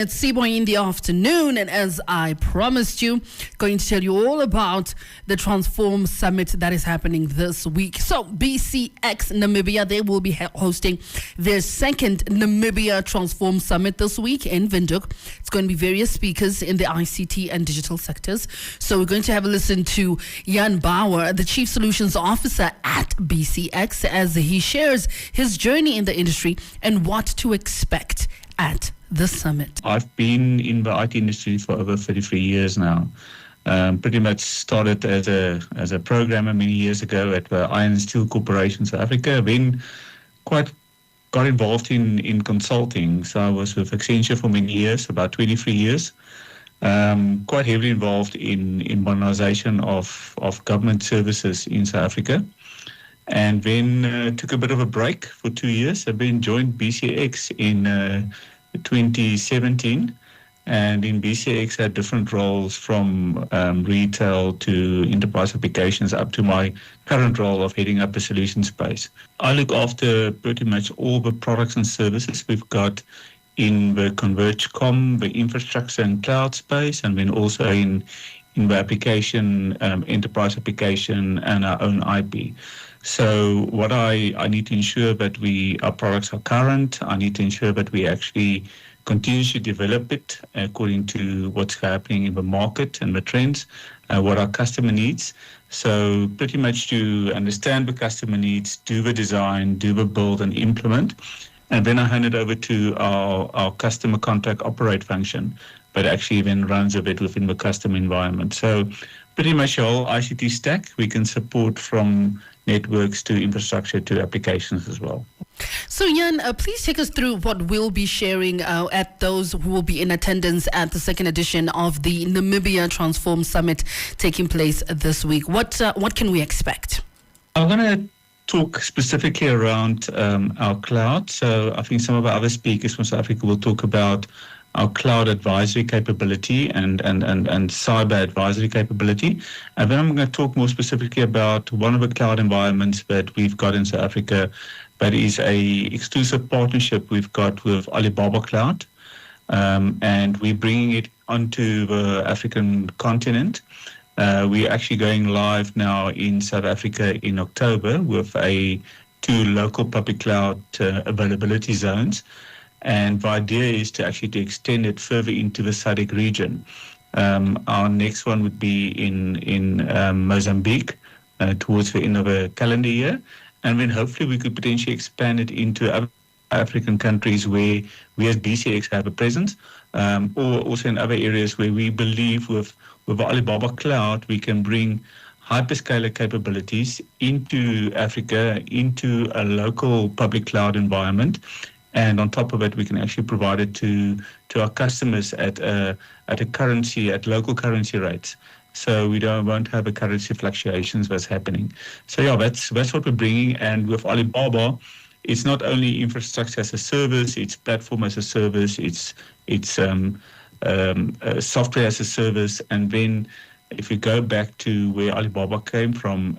It's Sibo in the afternoon, and as I promised you, going to tell you all about the Transform Summit that is happening this week. So BCX Namibia, they will be hosting their second Namibia Transform Summit this week in Windhoek. It's going to be various speakers in the ICT and digital sectors. So we're going to have a listen to Jan Bouwer, the Chief Solutions Officer at BCX, as he shares his journey in the industry and what to expect at the summit. I've been in the IT industry for over 33 years now. Pretty much started as a programmer many years ago at the Iron and Steel Corporation South Africa. Then got involved in consulting. So I was with Accenture for many years, about 23 years. Quite heavily involved in modernization of government services in South Africa. And then took a bit of a break for 2 years. I've been joined BCX in 2017, and in BCX had different roles from retail to enterprise applications up to my current role of heading up a solution space. I look after pretty much all the products and services we've got in the Converge.com, the infrastructure and cloud space, and then also in the application, enterprise application, and our own IP. So what I need to ensure that our products are current. I need to ensure that we actually continuously develop it according to what's happening in the market and the trends, what our customer needs. So pretty much to understand the customer needs, do the design, do the build and implement. And then I hand it over to our customer contract operate function, but actually then runs a bit within the customer environment. So pretty much the whole ICT stack we can support, from networks to infrastructure to applications as well. So Jan, please take us through what we'll be sharing at those who will be in attendance at the second edition of the Namibia Transform Summit taking place this week. What can we expect? I'm going to talk specifically around our cloud. So I think some of our other speakers from South Africa will talk about our cloud advisory capability and cyber advisory capability. And then I'm going to talk more specifically about one of the cloud environments that we've got in South Africa that is a exclusive partnership we've got with Alibaba Cloud. And we're bringing it onto the African continent. We're actually going live now in South Africa in October with 2 local public cloud availability zones. And the idea is to extend it further into the SADC region. Our next one would be in Mozambique towards the end of the calendar year. And then hopefully we could potentially expand it into other African countries where we as BCX have a presence, or also in other areas where we believe with the Alibaba Cloud we can bring hyperscaler capabilities into Africa, into a local public cloud environment. And on top of it, we can actually provide it to our customers at local currency rates. So we won't have a currency fluctuations that's happening. So yeah, that's what we're bringing. And with Alibaba, it's not only infrastructure as a service, it's platform as a service, it's software as a service. And then if we go back to where Alibaba came from,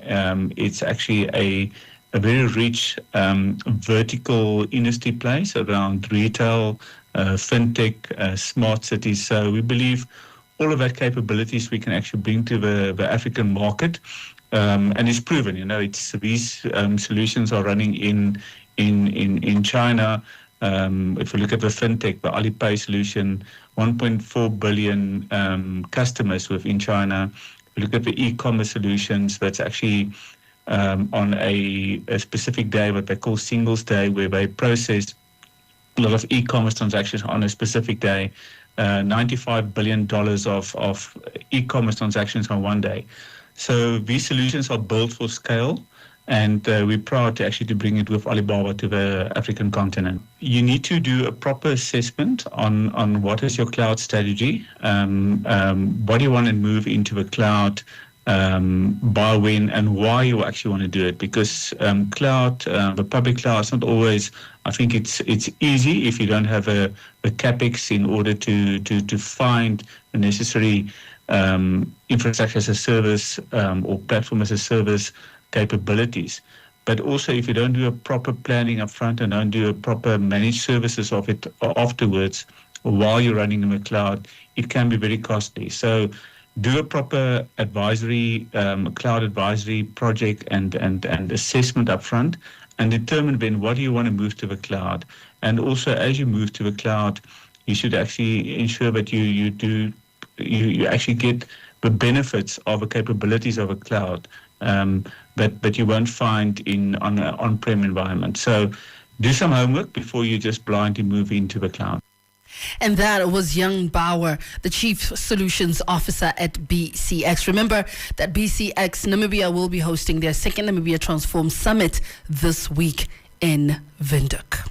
it's actually a very rich vertical industry place around retail, fintech, smart cities. So we believe all of that capabilities we can actually bring to the African market, and it's proven. These solutions are running in China. If we look at the fintech, the Alipay solution, 1.4 billion customers within China. If we look at the e-commerce solutions, that's actually on a specific day, what they call Singles Day, where they process a lot of e-commerce transactions on a specific day, $95 billion of e-commerce transactions on one day. So these solutions are built for scale, and we're proud to bring it with Alibaba to the African continent. You need to do a proper assessment on what is your cloud strategy, what do you want to move into the cloud, by when and why you actually want to do it, because cloud, the public cloud, is not always. I think it's easy if you don't have a capex in order to find the necessary infrastructure as a service or platform as a service capabilities. But also, if you don't do a proper planning up front and don't do a proper managed services of it afterwards, while you're running in the cloud, it can be very costly. So do a proper advisory, cloud advisory project and assessment upfront, and determine then what do you want to move to the cloud. And also, as you move to the cloud, you should actually ensure that you actually get the benefits of the capabilities of a cloud that you won't find on an on-prem environment. So do some homework before you just blindly move into the cloud. And that was Jan Bouwer, the Chief Solutions Officer at BCX. Remember that BCX Namibia will be hosting their second Namibia Transform Summit this week in Windhoek.